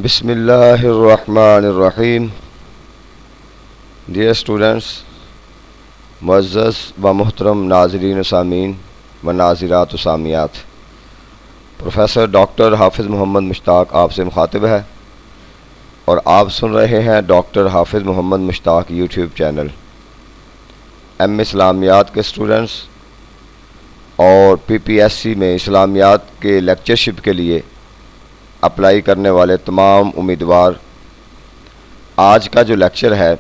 بسم اللہ الرحمن الرحیم. Dear students, معزز و محترم ناظرین و سامعین و ناظرات و سامعات، پروفیسر ڈاکٹر حافظ محمد مشتاق آپ سے مخاطب ہے اور آپ سن رہے ہیں ڈاکٹر حافظ محمد مشتاق یوٹیوب چینل. اسلامیات کے اسٹوڈنٹس اور PPSC میں اسلامیات کے لیکچرشپ کے لیے اپلائی کرنے والے تمام امیدوار، آج کا جو لیکچر ہے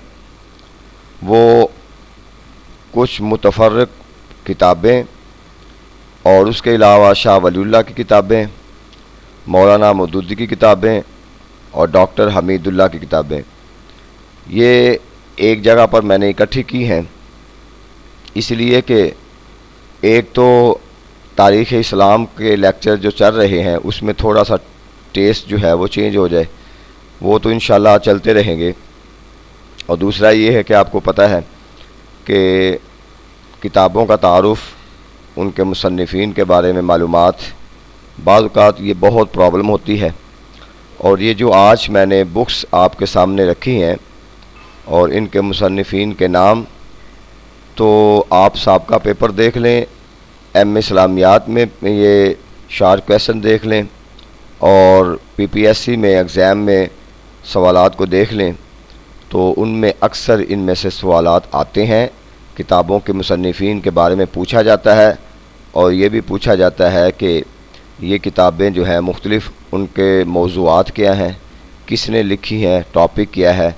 وہ کچھ متفرق کتابیں اور اس کے علاوہ شاہ ولی اللہ کی کتابیں، مولانا مودودی کی کتابیں اور ڈاکٹر حمید اللہ کی کتابیں یہ ایک جگہ پر میں نے اکٹھی کی ہیں، اس لیے کہ ایک تو تاریخ اسلام کے لیکچر جو چل رہے ہیں اس میں تھوڑا سا ٹیسٹ جو ہے وہ چینج ہو جائے، وہ تو انشاءاللہ چلتے رہیں گے. اور دوسرا یہ ہے کہ آپ کو پتہ ہے کہ کتابوں کا تعارف، ان کے مصنفین کے بارے میں معلومات، بعض اوقات یہ بہت پرابلم ہوتی ہے. اور یہ جو آج میں نے بکس آپ کے سامنے رکھی ہیں اور ان کے مصنفین کے نام، تو آپ سابقہ پیپر دیکھ لیں، اسلامیات میں یہ شارٹ کویسچن دیکھ لیں اور PPSC میں ایگزام میں سوالات کو دیکھ لیں، تو ان میں اکثر ان میں سے سوالات آتے ہیں. کتابوں کے مصنفین کے بارے میں پوچھا جاتا ہے اور یہ بھی پوچھا جاتا ہے کہ یہ کتابیں جو ہیں مختلف ان کے موضوعات کیا ہیں، کس نے لکھی ہیں، ٹاپک کیا ہے.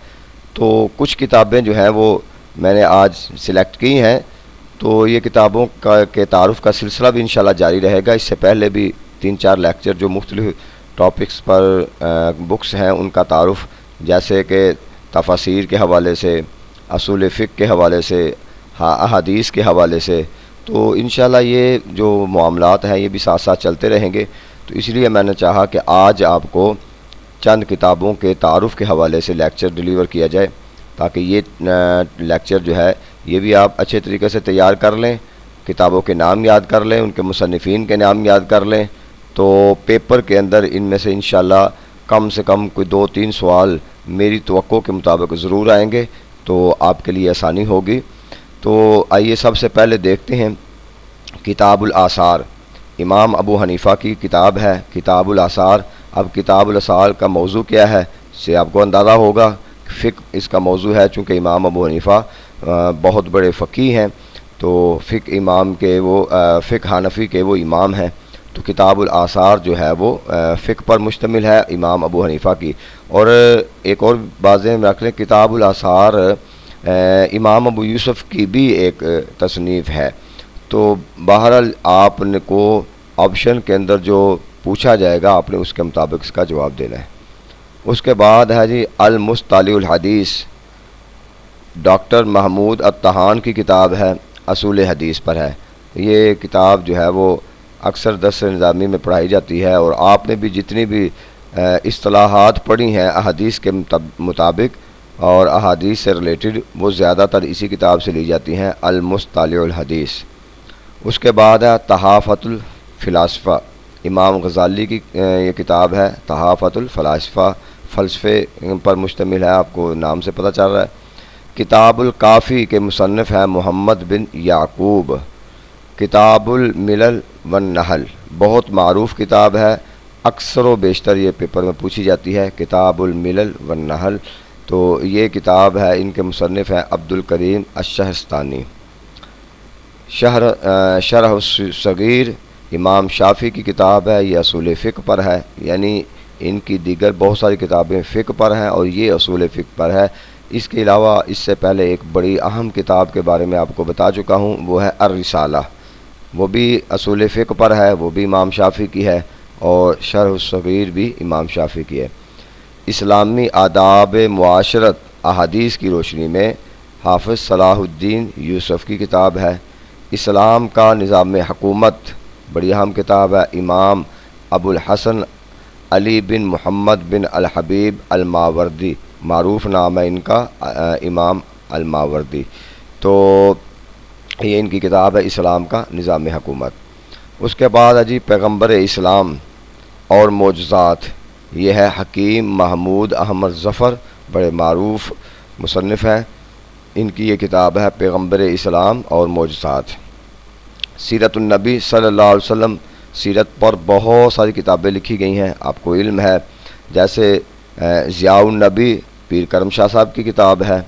تو کچھ کتابیں جو ہیں وہ میں نے آج سلیکٹ کی ہیں، تو یہ کتابوں کے تعارف کا سلسلہ بھی انشاءاللہ جاری رہے گا. اس سے پہلے بھی 3-4 لیکچر جو مختلف ٹاپکس پر بکس ہیں ان کا تعارف، جیسے کہ تفاسیر کے حوالے سے، اصول فقہ کے حوالے سے، احادیث کے حوالے سے، تو انشاءاللہ یہ جو معاملات ہیں یہ بھی ساتھ ساتھ چلتے رہیں گے. تو اس لیے میں نے چاہا کہ آج آپ کو چند کتابوں کے تعارف کے حوالے سے لیکچر ڈیلیور کیا جائے، تاکہ یہ لیکچر جو ہے یہ بھی آپ اچھے طریقے سے تیار کر لیں، کتابوں کے نام یاد کر لیں، ان کے مصنفین کے نام یاد کر لیں. تو پیپر کے اندر ان میں سے انشاءاللہ کم سے کم کوئی 2-3 سوال میری توقع کے مطابق ضرور آئیں گے، تو آپ کے لیے آسانی ہوگی. تو آئیے سب سے پہلے دیکھتے ہیں کتاب الآثار. امام ابو حنیفہ کی کتاب ہے کتاب الآثار. اب کتاب الآثار کا موضوع کیا ہے اس سے آپ کو اندازہ ہوگا. فقہ اس کا موضوع ہے، چونکہ امام ابو حنیفہ بہت بڑے فقیہ ہیں، تو فقہ امام کے وہ فقہ حنفی کے وہ امام ہیں. تو کتاب الآثار جو ہے وہ فقہ پر مشتمل ہے امام ابو حنیفہ کی. اور ایک اور بات ذہن میں رکھ لیں، کتاب الآثار امام ابو یوسف کی بھی ایک تصنیف ہے. تو بہرحال آپ نے کو آپشن کے اندر جو پوچھا جائے گا آپ نے اس کے مطابق اس کا جواب دینا ہے. اس کے بعد ہے جی المصطلح الحدیث. ڈاکٹر محمود الطحان کی کتاب ہے، اصول حدیث پر ہے. یہ کتاب جو ہے وہ اکثر درس نظامی میں پڑھائی جاتی ہے، اور آپ نے بھی جتنی بھی اصطلاحات پڑھی ہیں احادیث کے مطابق اور احادیث سے ریلیٹڈ، وہ زیادہ تر اسی کتاب سے لی جاتی ہیں، المصطلح الحدیث. اس کے بعد ہے تحافۃ الفلاسفہ. امام غزالی کی یہ کتاب ہے تحافۃ الفلاسفہ، فلسفے پر مشتمل ہے، آپ کو نام سے پتہ چل رہا ہے. کتاب الکافی کے مصنف ہیں محمد بن یعقوب. کتاب الملل والنحل بہت معروف کتاب ہے، اکثر و بیشتر یہ پیپر میں پوچھی جاتی ہے. کتاب الملل والنحل، تو یہ کتاب ہے، ان کے مصنف ہیں عبد الکریم الشہستانی. شرح الصغیر امام شافعی کی کتاب ہے، یہ اصول فقہ پر ہے. یعنی ان کی دیگر بہت ساری کتابیں فقہ پر ہیں اور یہ اصول فقہ پر ہے. اس کے علاوہ اس سے پہلے ایک بڑی اہم کتاب کے بارے میں آپ کو بتا چکا ہوں، وہ ہے الرسالہ. وہ بھی اصول فقہ پر ہے، وہ بھی امام شافعی کی ہے، اور شرح الصغیر بھی امام شافعی کی ہے. اسلامی آداب معاشرت احادیث کی روشنی میں حافظ صلاح الدین یوسف کی کتاب ہے. اسلام کا نظام حکومت بڑی اہم کتاب ہے، امام ابو الحسن علی بن محمد بن الحبیب الماوردی، معروف نام ہے ان کا امام الماوردی. تو یہ ان کی کتاب ہے اسلام کا نظام حکومت. اس کے بعد ہے جی پیغمبر اسلام اور معجزات. یہ ہے حکیم محمود احمد ظفر، بڑے معروف مصنف ہیں۔ ان کی یہ کتاب ہے پیغمبر اسلام اور معجزات۔ سیرت النبی صلی اللہ علیہ وسلم، سیرت پر بہت ساری کتابیں لکھی گئی ہیں، آپ کو علم ہے، جیسے ضیاء النبی پیر کرم شاہ صاحب کی کتاب ہے،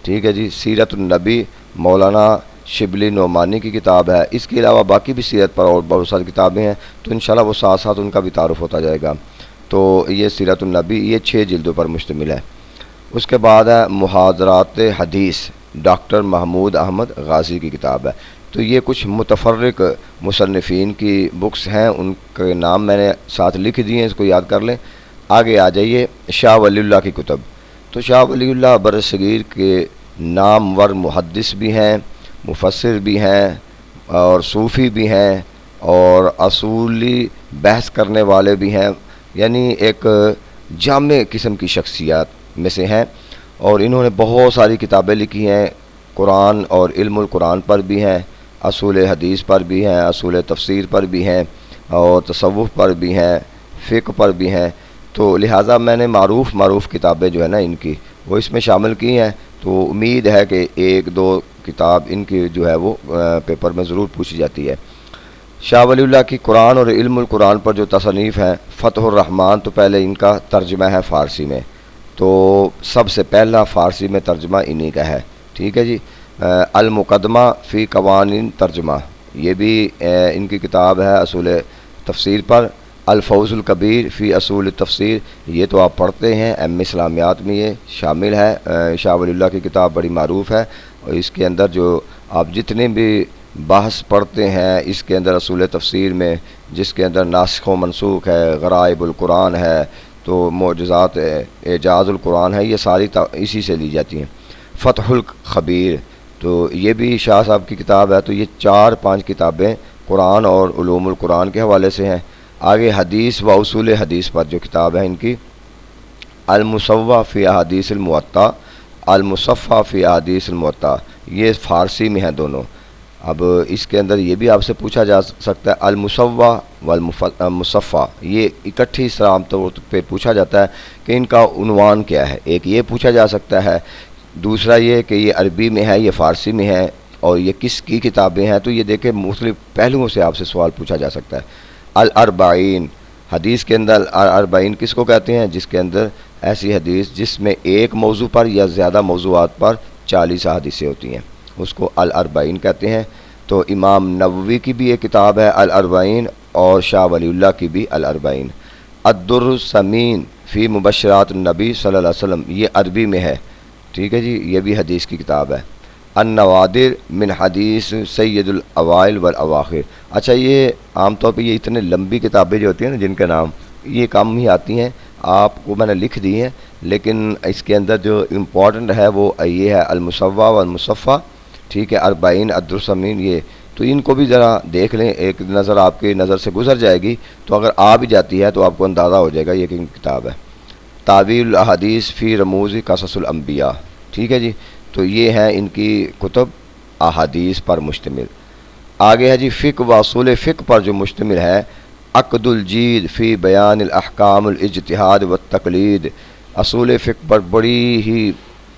ٹھیک ہے جی۔ سیرت النبی مولانا شبلی نعمانی کی کتاب ہے۔ اس کے علاوہ باقی بھی سیرت پر اور بہت ساری کتابیں ہیں، تو انشاءاللہ وہ ساتھ ساتھ ان کا بھی تعارف ہوتا جائے گا۔ تو یہ سیرت النبی یہ 6 جلدوں پر مشتمل ہے۔ اس کے بعد ہے محاضرات حدیث، ڈاکٹر محمود احمد غازی کی کتاب ہے۔ تو یہ کچھ متفرق مصنفین کی بکس ہیں، ان کے نام میں نے ساتھ لکھ دیے ہیں، اس کو یاد کر لیں۔ آگے آ جائیے شاہ ولی اللہ کی کتب۔ تو شاہ ولی اللہ برصغیر کے نامور محدث بھی ہیں، مفسر بھی ہیں، اور صوفی بھی ہیں، اور اصولی بحث کرنے والے بھی ہیں، یعنی ایک جامع قسم کی شخصیات میں سے ہیں، اور انہوں نے بہت ساری کتابیں لکھی ہیں، قرآن اور علم القرآن پر بھی ہیں، اصول حدیث پر بھی ہیں، اصول تفسیر پر بھی ہیں، اور تصوف پر بھی ہیں، فقہ پر بھی ہیں۔ تو لہٰذا میں نے معروف کتابیں جو ہے نا ان کی وہ اس میں شامل کی ہیں، تو امید ہے کہ 1-2 کتاب ان کی جو ہے وہ پیپر میں ضرور پوچھی جاتی ہے۔ شاہ ولی اللہ کی قرآن اور علم القرآن پر جو تصنیف ہیں، فتح الرحمن، تو پہلے ان کا ترجمہ ہے فارسی میں، تو سب سے پہلا فارسی میں ترجمہ انہی کا ہے، ٹھیک ہے جی۔ المقدمہ فی قوانین ترجمہ، یہ بھی ان کی کتاب ہے اصول تفسیر پر۔ الفوز الکبیر فی اصول تفسیر، یہ تو آپ پڑھتے ہیں، اسلامیات میں یہ شامل ہے۔ شاہ ولی اللہ کی کتاب بڑی معروف ہے، اور اس کے اندر جو آپ جتنے بھی بحث پڑھتے ہیں اس کے اندر اصول تفسیر میں، جس کے اندر ناسخ و منسوخ ہے، غرائب القرآن ہے، تو معجزات اعجاز القرآن ہے، یہ ساری اسی سے لی جاتی ہیں۔ فتح الخبیر، تو یہ بھی شاہ صاحب کی کتاب ہے۔ تو یہ 4-5 کتابیں قرآن اور علوم القرآن کے حوالے سے ہیں۔ آگے حدیث و اصول حدیث پر جو کتاب ہے ان کی، المصوّع فی احادیث الموطا، المصفّع فی احادیث الموطا، یہ فارسی میں ہیں دونوں۔ اب اس کے اندر یہ بھی آپ سے پوچھا جا سکتا ہے، المصوّع والمصفّع، یہ اکٹھی عام طور پہ پوچھا جاتا ہے کہ ان کا عنوان کیا ہے۔ ایک یہ پوچھا جا سکتا ہے، دوسرا یہ کہ یہ عربی میں ہے، یہ فارسی میں ہے، اور یہ کس کی کتابیں ہیں۔ تو یہ دیکھیں مختلف پہلوؤں سے آپ سے سوال پوچھا جا سکتا ہے۔ الاربعین، حدیث کے اندر الاربعین کس کو کہتے ہیں؟ جس کے اندر ایسی حدیث جس میں ایک موضوع پر یا زیادہ موضوعات پر 40 احادیثیں ہوتی ہیں، اس کو الاربعین کہتے ہیں۔ تو امام نووی کی بھی ایک کتاب ہے الاربعین، اور شاہ ولی اللہ کی بھی الاربعین۔ الدر الثمین فی مبشرات النبی صلی اللہ علیہ وسلم، یہ عربی میں ہے، ٹھیک ہے جی، یہ بھی حدیث کی کتاب ہے۔ النوادر من حدیث سید الاوائل والاواخر، اچھا یہ عام طور پہ یہ اتنے لمبی کتابیں جو ہوتی ہیں نا جن کے نام یہ کم ہی آتی ہیں، آپ کو میں نے لکھ دی ہیں، لیکن اس کے اندر جو امپورٹنٹ ہے وہ یہ ہے المصوّع والمصفّع، ٹھیک ہے، اربعین الدر الثمین، یہ تو ان کو بھی ذرا دیکھ لیں، ایک نظر آپ کی نظر سے گزر جائے گی، تو اگر آ بھی جاتی ہے تو آپ کو اندازہ ہو جائے گا یہ کن کتاب ہے۔ تعویل الاحادیث فی رموز قصص الانبیاء، ٹھیک ہے جی، تو یہ ہیں ان کی کتب احادیث پر مشتمل۔ آگے ہے جی فقہ و اصول فقہ پر جو مشتمل ہے، عقد الجید فی بیان الاحکام الاجتہاد والتقلید، اصول فقہ پر بڑی ہی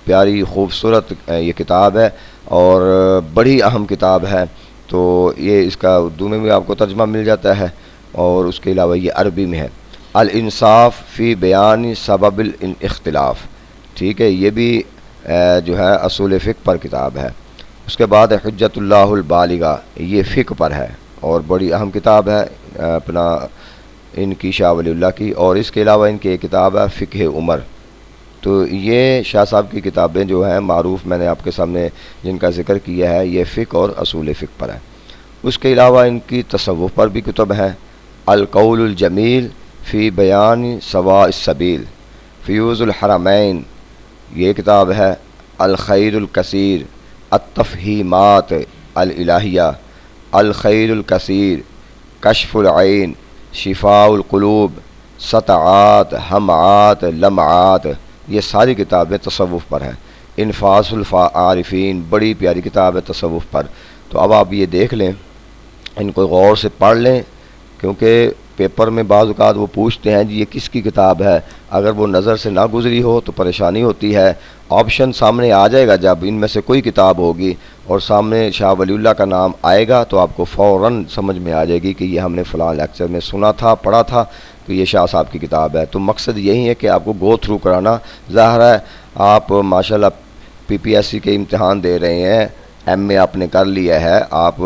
پیاری خوبصورت یہ کتاب ہے، اور بڑی اہم کتاب ہے۔ تو یہ اس کا اردو میں بھی آپ کو ترجمہ مل جاتا ہے، اور اس کے علاوہ یہ عربی میں ہے۔ الانصاف فی بیان سبب الاختلاف، ٹھیک ہے، یہ بھی جو ہے اصول فقہ پر کتاب ہے۔ اس کے بعد حجت اللہ البالغہ، یہ فقہ پر ہے اور بڑی اہم کتاب ہے اپنا ان کی شاہ ولی اللہ کی، اور اس کے علاوہ ان کی ایک کتاب ہے فقہ عمر۔ تو یہ شاہ صاحب کی کتابیں جو ہیں معروف، میں نے آپ کے سامنے جن کا ذکر کیا ہے، یہ فقہ اور اصول فقہ پر ہے۔ اس کے علاوہ ان کی تصوف پر بھی کتب ہیں، القول الجمیل فی بیان سواء السبیل، فیوز الحرمین، یہ کتاب ہے، الخیر الکثیر، التفہیمات الالہیہ، الخیر الکثیر، کشف العین، شفاء القلوب، سطعات، ہمعات، لمعات، یہ ساری کتابیں تصوف پر ہیں۔ انفاس العارفین، بڑی پیاری کتاب ہے تصوف پر۔ تو اب آپ یہ دیکھ لیں، ان کو غور سے پڑھ لیں، کیونکہ پیپر میں بعض اوقات وہ پوچھتے ہیں جی یہ کس کی کتاب ہے، اگر وہ نظر سے نہ گزری ہو تو پریشانی ہوتی ہے۔ آپشن سامنے آ جائے گا جب ان میں سے کوئی کتاب ہوگی اور سامنے شاہ ولی اللہ کا نام آئے گا تو آپ کو فوراً سمجھ میں آ جائے گی کہ یہ ہم نے فلاں لیکچر میں سنا تھا، پڑھا تھا کہ یہ شاہ صاحب کی کتاب ہے۔ تو مقصد یہی ہے کہ آپ کو گو تھرو کرانا۔ ظاہر ہے آپ ماشاءاللہ پی پی ایس سی کے امتحان دے رہے ہیں، ایم اے آپ نے کر لیا ہے، آپ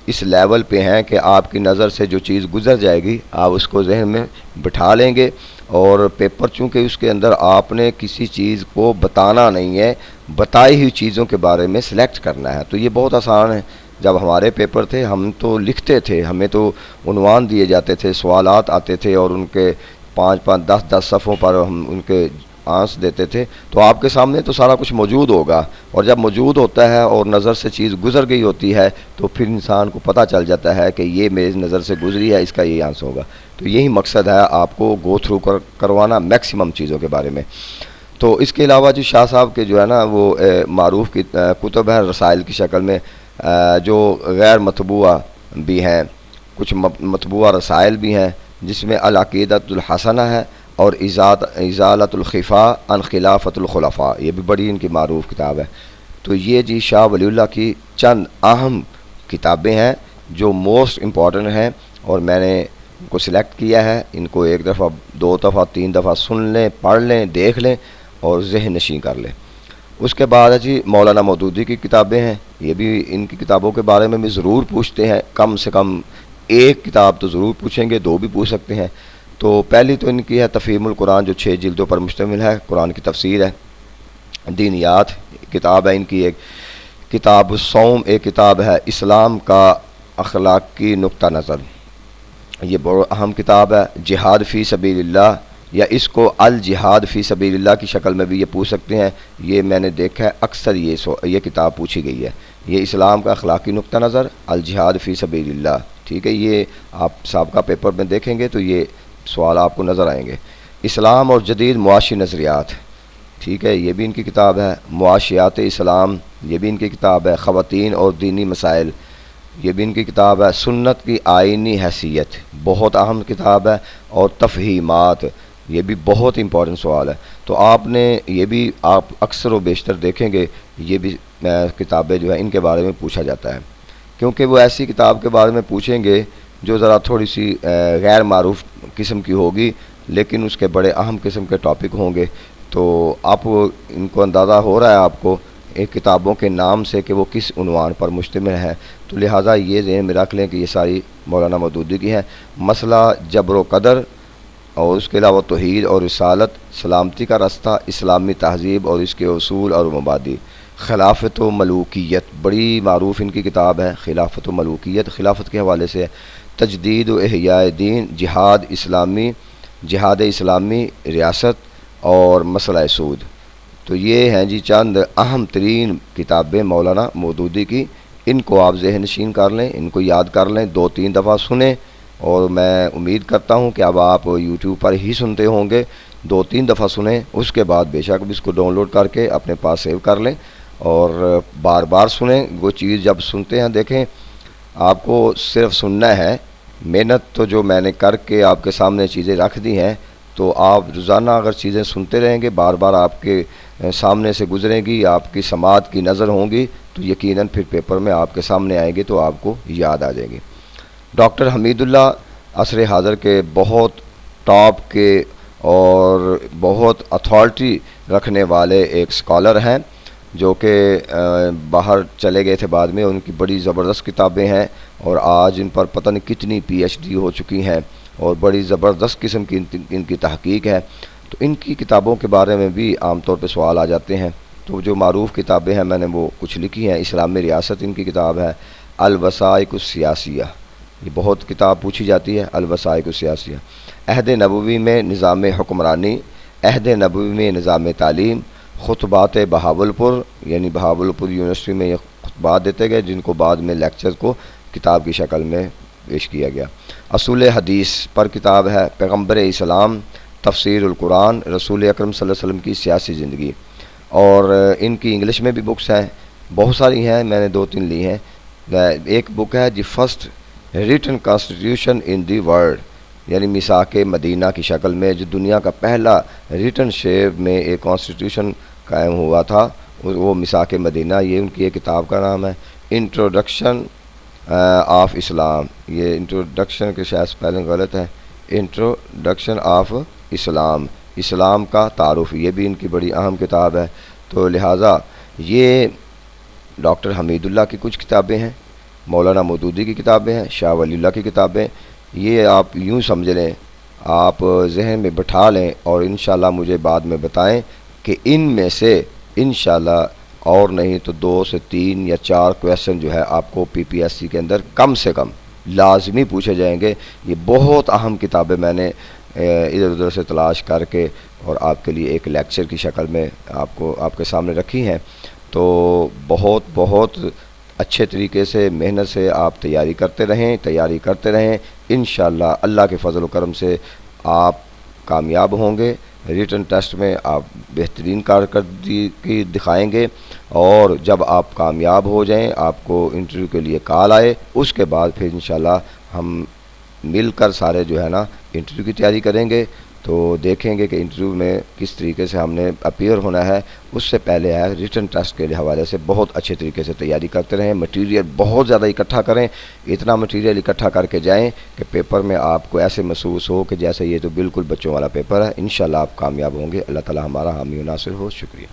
اس لیول پہ ہیں کہ آپ کی نظر سے جو چیز گزر جائے گی آپ اس کو ذہن میں بٹھا لیں گے، اور پیپر چونکہ اس کے اندر آپ نے کسی چیز کو بتانا نہیں ہے، بتائی ہوئی چیزوں کے بارے میں سلیکٹ کرنا ہے، تو یہ بہت آسان ہے۔ جب ہمارے پیپر تھے ہم تو لکھتے تھے، ہمیں تو عنوان دیے جاتے تھے، سوالات آتے تھے اور ان کے 5-5 10-10 صفحوں پر ہم ان کے آنسر دیتے تھے، تو آپ کے سامنے تو سارا کچھ موجود ہوگا، اور جب موجود ہوتا ہے اور نظر سے چیز گزر گئی ہوتی ہے تو پھر انسان کو پتہ چل جاتا ہے کہ یہ میری نظر سے گزری ہے، اس کا یہ آنسر ہوگا۔ تو یہی مقصد ہے آپ کو گو تھرو کروانا میکسیمم چیزوں کے بارے میں۔ تو اس کے علاوہ جو شاہ صاحب کے جو ہے نا وہ معروف کتب ہیں رسائل کی شکل میں، جو غیر مطبوعہ بھی ہیں، کچھ مطبوعہ رسائل بھی ہیں، جس میں العقیدۃ الحسنہ ہے اور ازالۃ الخفا عن خلافۃ الخلفاء، یہ بھی بڑی ان کی معروف کتاب ہے۔ تو یہ جی شاہ ولی اللہ کی چند اہم کتابیں ہیں جو موسٹ امپورٹنٹ ہیں، اور میں نے ان کو سلیکٹ کیا ہے۔ ان کو 1 دفعہ 2 دفعہ 3 دفعہ سن لیں، پڑھ لیں، دیکھ لیں اور ذہن نشین کر لیں۔ اس کے بعد ہے جی مولانا مودودی کی کتابیں ہیں، یہ بھی ان کی کتابوں کے بارے میں بھی ضرور پوچھتے ہیں، کم سے کم ایک کتاب تو ضرور پوچھیں گے، 2 بھی پوچھ سکتے ہیں۔ تو پہلی تو ان کی ہے تفہیم القرآن، جو 6 جلدوں پر مشتمل ہے، قرآن کی تفسیر ہے۔ دینیات کتاب ہے ان کی، ایک کتاب الصوم، ایک کتاب ہے اسلام کا اخلاقی نقطہ نظر، یہ بڑا اہم کتاب ہے۔ جہاد فی سبیل اللہ، یا اس کو الجہاد فی سبیل اللہ کی شکل میں بھی یہ پوچھ سکتے ہیں، یہ میں نے دیکھا ہے اکثر یہ کتاب پوچھی گئی ہے، یہ اسلام کا اخلاقی نقطہ نظر الجہاد فی سبیل اللہ، ٹھیک ہے۔ یہ آپ سابقہ پیپر میں دیکھیں گے تو یہ سوال آپ کو نظر آئیں گے۔ اسلام اور جدید معاشی نظریات، ٹھیک ہے، یہ بھی ان کی کتاب ہے۔ معاشیات اسلام، یہ بھی ان کی کتاب ہے۔ خواتین اور دینی مسائل، یہ بھی ان کی کتاب ہے۔ سنت کی آئینی حیثیت، بہت اہم کتاب ہے۔ اور تفہیمات، یہ بھی بہت امپورٹنٹ سوال ہے، تو آپ نے یہ بھی آپ اکثر و بیشتر دیکھیں گے، یہ بھی کتابیں جو ہیں ان کے بارے میں پوچھا جاتا ہے، کیونکہ وہ ایسی کتاب کے بارے میں پوچھیں گے جو ذرا تھوڑی سی غیر معروف قسم کی ہوگی، لیکن اس کے بڑے اہم قسم کے ٹاپک ہوں گے۔ تو آپ ان کو اندازہ ہو رہا ہے آپ کو ایک کتابوں کے نام سے کہ وہ کس عنوان پر مشتمل ہے، تو لہٰذا یہ ذہن میں رکھ لیں کہ یہ ساری مولانا مودودی کی ہیں۔ مسئلہ جبر و قدر، اور اس کے علاوہ توحید اور رسالت، سلامتی کا راستہ، اسلامی تہذیب اور اس کے اصول اور مبادی، خلافت و ملوکیت، بڑی معروف ان کی کتاب ہے خلافت و ملوکیت، خلافت کے حوالے سے ہے۔ تجدید و احیاء دین، جہاد اسلامی، ریاست اور مسئلہ سود۔ تو یہ ہیں جی چند اہم ترین کتابیں مولانا مودودی کی، ان کو آپ ذہن نشین کر لیں، ان کو یاد کر لیں، 2-3 دفعہ سنیں، اور میں امید کرتا ہوں کہ اب آپ یوٹیوب پر ہی سنتے ہوں گے، 2-3 دفعہ سنیں، اس کے بعد بے شک اس کو ڈاؤن لوڈ کر کے اپنے پاس سیو کر لیں اور بار بار سنیں۔ وہ چیز جب سنتے ہیں، دیکھیں آپ کو صرف سننا ہے، محنت تو جو میں نے کر کے آپ کے سامنے چیزیں رکھ دی ہیں، تو آپ روزانہ اگر چیزیں سنتے رہیں گے، بار بار آپ کے سامنے سے گزریں گی، آپ کی سماعت کی نظر ہوں گی، تو یقیناً پھر پیپر میں آپ کے سامنے آئیں گے تو آپ کو یاد آ جائے گی۔ ڈاکٹر حمید اللہ عصر حاضر کے بہت ٹاپ کے اور بہت اتھارٹی رکھنے والے ایک سکالر ہیں، جو کہ باہر چلے گئے تھے بعد میں، ان کی بڑی زبردست کتابیں ہیں، اور آج ان پر پتہ نہیں کتنی PhD ہو چکی ہیں، اور بڑی زبردست قسم کی ان کی تحقیق ہے۔ تو ان کی کتابوں کے بارے میں بھی عام طور پہ سوال آ جاتے ہیں، تو جو معروف کتابیں ہیں میں نے وہ کچھ لکھی ہیں۔ اسلامی ریاست ان کی کتاب ہے، الوثائق السیاسیہ، یہ بہت کتاب پوچھی جاتی ہے، الوثائق السیاسیہ۔ عہد نبوی میں نظام حکمرانی، عہد نبوی میں نظام تعلیم، خطبات بہاولپور، یعنی بہاولپور یونیورسٹی میں یہ خطبات دیتے گئے، جن کو بعد میں لیکچر کو کتاب کی شکل میں پیش کیا گیا۔ اصول حدیث پر کتاب ہے، پیغمبر اسلام، تفسیر القرآن، رسول اکرم صلی اللہ علیہ وسلم کی سیاسی زندگی، اور ان کی انگلش میں بھی بکس ہیں، بہت ساری ہیں، میں نے 2-3 لی ہیں۔ ایک بک ہے جی first written constitution in the world, یعنی میثاق مدینہ کی شکل میں، جو دنیا کا پہلا ریٹن شیپ میں ایک کانسٹیٹیوشن قائم ہوا تھا، وہ میثاق مدینہ، یہ ان کی ایک کتاب کا نام ہے، انٹروڈکشن آف اسلام۔ یہ انٹروڈکشن کے شاید سپیلنگ غلط ہے، انٹروڈکشن آف اسلام، اسلام کا تعارف، یہ بھی ان کی بڑی اہم کتاب ہے۔ تو لہٰذا یہ ڈاکٹر حمید اللہ کی کچھ کتابیں ہیں، مولانا مودودی کی کتابیں ہیں، شاہ ولی اللہ کی کتابیں، یہ آپ یوں سمجھ لیں، آپ ذہن میں بٹھا لیں اور انشاءاللہ مجھے بعد میں بتائیں کہ ان میں سے انشاءاللہ اور نہیں تو 2 سے 3 یا 4 کویسچن جو ہے آپ کو پی پی ایس سی کے اندر کم سے کم لازمی پوچھے جائیں گے۔ یہ بہت اہم کتابیں میں نے ادھر ادھر سے تلاش کر کے اور آپ کے لیے ایک لیکچر کی شکل میں آپ کے سامنے رکھی ہیں۔ تو بہت اچھے طریقے سے محنت سے آپ تیاری کرتے رہیں، انشاءاللہ اللہ کے فضل و کرم سے آپ کامیاب ہوں گے۔ ریٹن ٹیسٹ میں آپ بہترین کارکردگی دکھائیں گے، اور جب آپ کامیاب ہو جائیں، آپ کو انٹرویو کے لیے کال آئے، اس کے بعد پھر انشاءاللہ ہم مل کر سارے جو ہے نا انٹرویو کی تیاری کریں گے۔ تو دیکھیں گے کہ انٹرویو میں کس طریقے سے ہم نے اپیئر ہونا ہے۔ اس سے پہلے ہے ریٹن ٹیسٹ کے حوالے سے بہت اچھے طریقے سے تیاری کرتے رہیں، مٹیریل بہت زیادہ اکٹھا کریں، اتنا مٹیریل اکٹھا کر کے جائیں کہ پیپر میں آپ کو ایسے محسوس ہو کہ جیسے یہ تو بالکل بچوں والا پیپر ہے۔ انشاءاللہ آپ کامیاب ہوں گے۔ اللہ تعالی ہمارا حامی و ناصر ہو۔ شکریہ۔